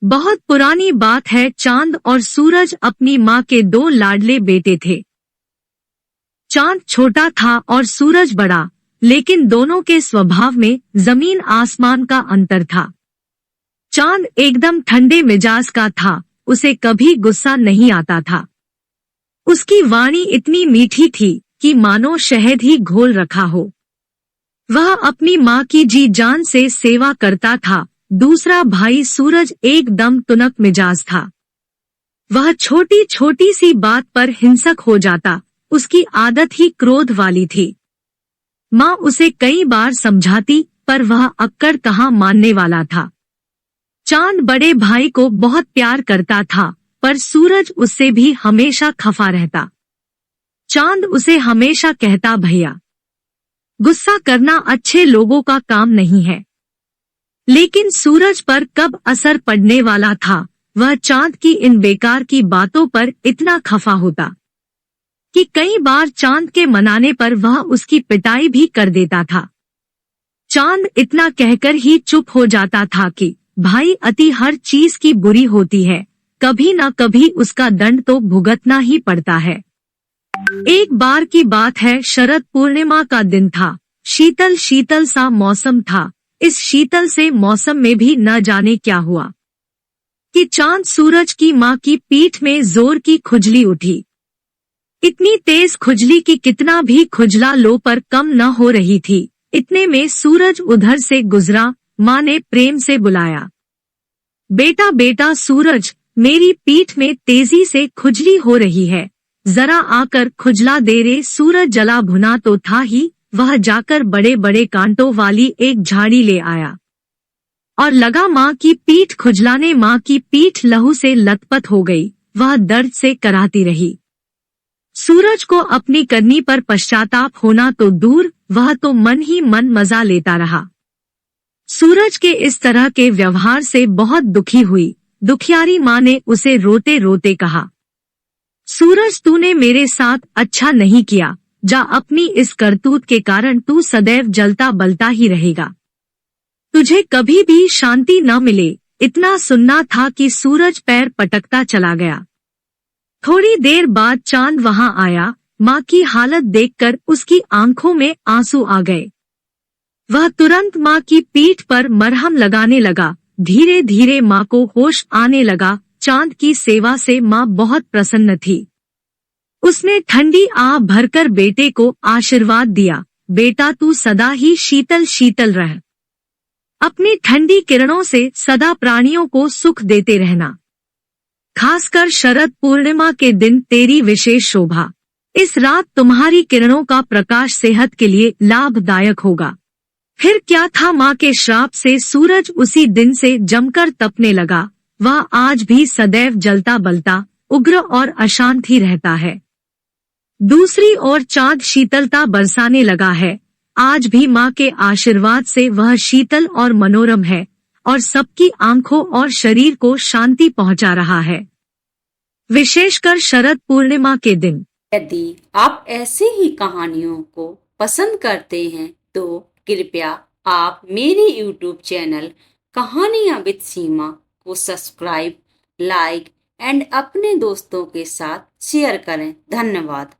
बहुत पुरानी बात है। चांद और सूरज अपनी माँ के दो लाडले बेटे थे। चांद छोटा था और सूरज बड़ा, लेकिन दोनों के स्वभाव में जमीन आसमान का अंतर था। चांद एकदम ठंडे मिजाज का था, उसे कभी गुस्सा नहीं आता था। उसकी वाणी इतनी मीठी थी कि मानो शहद ही घोल रखा हो। वह अपनी माँ की जी जान से सेवा करता था। दूसरा भाई सूरज एकदम तुनक मिजाज था। वह छोटी छोटी सी बात पर हिंसक हो जाता। उसकी आदत ही क्रोध वाली थी। माँ उसे कई बार समझाती, पर वह अक्कड़ कहाँ मानने वाला था। चांद बड़े भाई को बहुत प्यार करता था, पर सूरज उससे भी हमेशा खफा रहता। चांद उसे हमेशा कहता, भैया, गुस्सा करना अच्छे लोगों का काम नहीं है। लेकिन सूरज पर कब असर पड़ने वाला था, वह चांद की इन बेकार की बातों पर इतना खफा होता कि कई बार चांद के मनाने पर वह उसकी पिटाई भी कर देता था। चांद इतना कहकर ही चुप हो जाता था कि भाई, अति हर चीज की बुरी होती है, कभी न कभी उसका दंड तो भुगतना ही पड़ता है। एक बार की बात है, शरद पूर्णिमा का दिन था। शीतल शीतल सा मौसम था। इस शीतल से मौसम में भी न जाने क्या हुआ कि चांद सूरज की माँ की पीठ में जोर की खुजली उठी। इतनी तेज खुजली कि कितना भी खुजला लो पर कम न हो रही थी। इतने में सूरज उधर से गुजरा। माँ ने प्रेम से बुलाया, बेटा बेटा सूरज, मेरी पीठ में तेजी से खुजली हो रही है, जरा आकर खुजला दे रे। सूरज जला भुना तो था ही, वह जाकर बड़े बड़े कांटों वाली एक झाड़ी ले आया और लगा माँ की पीठ खुजलाने। माँ की पीठ लहू से लथपथ हो गई। वह दर्द से कराहती रही। सूरज को अपनी करनी पर पश्चाताप होना तो दूर, वह तो मन ही मन मजा लेता रहा। सूरज के इस तरह के व्यवहार से बहुत दुखी हुई। दुखियारी माँ ने उसे रोते रोते कहा, सूरज, तूने मेरे साथ अच्छा नहीं किया। जा, अपनी इस करतूत के कारण तू सदैव जलता बलता ही रहेगा। तुझे कभी भी शांति न मिले। इतना सुनना था कि सूरज पैर पटकता चला गया। थोड़ी देर बाद चांद वहां आया। माँ की हालत देखकर उसकी आंखों में आंसू आ गए। वह तुरंत माँ की पीठ पर मरहम लगाने लगा। धीरे धीरे माँ को होश आने लगा। चांद की सेवा से माँ बहुत प्रसन्न थी। उसने ठंडी आह भरकर बेटे को आशीर्वाद दिया, बेटा, तू सदा ही शीतल शीतल रह। अपनी ठंडी किरणों से सदा प्राणियों को सुख देते रहना। खासकर शरद पूर्णिमा के दिन तेरी विशेष शोभा। इस रात तुम्हारी किरणों का प्रकाश सेहत के लिए लाभदायक होगा। फिर क्या था, माँ के श्राप से सूरज उसी दिन से जमकर तपने लगा। वह आज भी सदैव जलता बलता, उग्र और अशांत ही रहता है। दूसरी ओर चांद शीतलता बरसाने लगा है। आज भी माँ के आशीर्वाद से वह शीतल और मनोरम है और सबकी आंखों और शरीर को शांति पहुँचा रहा है, विशेषकर शरद पूर्णिमा के दिन। यदि आप ऐसे ही कहानियों को पसंद करते हैं तो कृपया आप मेरे YouTube चैनल कहानियां विद सीमा को सब्सक्राइब, लाइक एंड अपने दोस्तों के साथ शेयर करें। धन्यवाद।